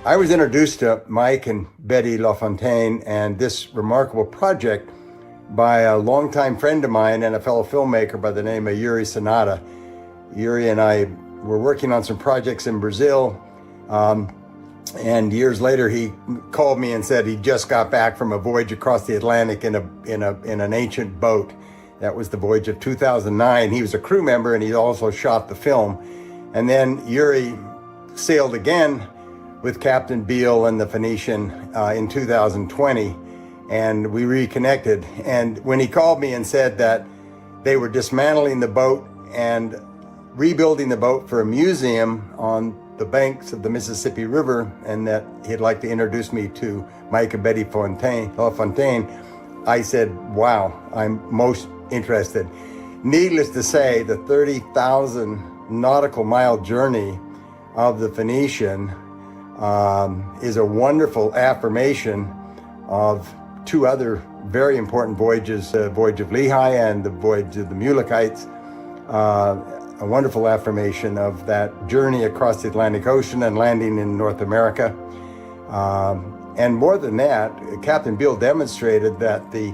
I was introduced to Mike and Betty LaFontaine and this remarkable project by a longtime friend of mine and a fellow filmmaker by the name of Yuri Sanada. Yuri and I were working on some projects in Brazil, and years later he called me and said he just got back from a voyage across the Atlantic in an ancient boat. That was the voyage of 2009. He was a crew member and he also shot the film. And then Yuri sailed again with Captain Beale and the Phoenician in 2020, and we reconnected. And when he called me and said that they were dismantling the boat and rebuilding the boat for a museum on the banks of the Mississippi River, and that he'd like to introduce me to Mike and Betty LaFontaine, I said, wow, I'm most interested. Needless to say, the 30,000 nautical mile journey of the Phoenician is a wonderful affirmation of two other very important voyages, the voyage of Lehi and the voyage of the Mulekites, a wonderful affirmation of that journey across the Atlantic Ocean and landing in North America. And more than that, Captain Beale demonstrated that the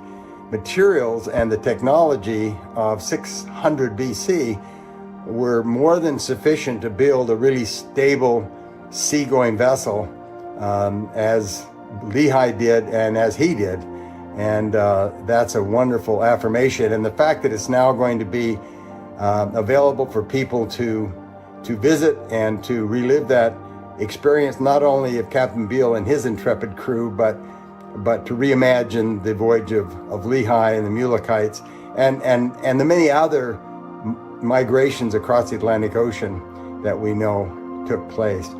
materials and the technology of 600 BC were more than sufficient to build a really stable seagoing vessel, as Lehi did and as he did. And that's a wonderful affirmation. And the fact that it's now going to be available for people to visit and to relive that experience, not only of Captain Beale and his intrepid crew, but to reimagine the voyage of Lehi and the Mulekites and the many other migrations across the Atlantic Ocean that we know took place.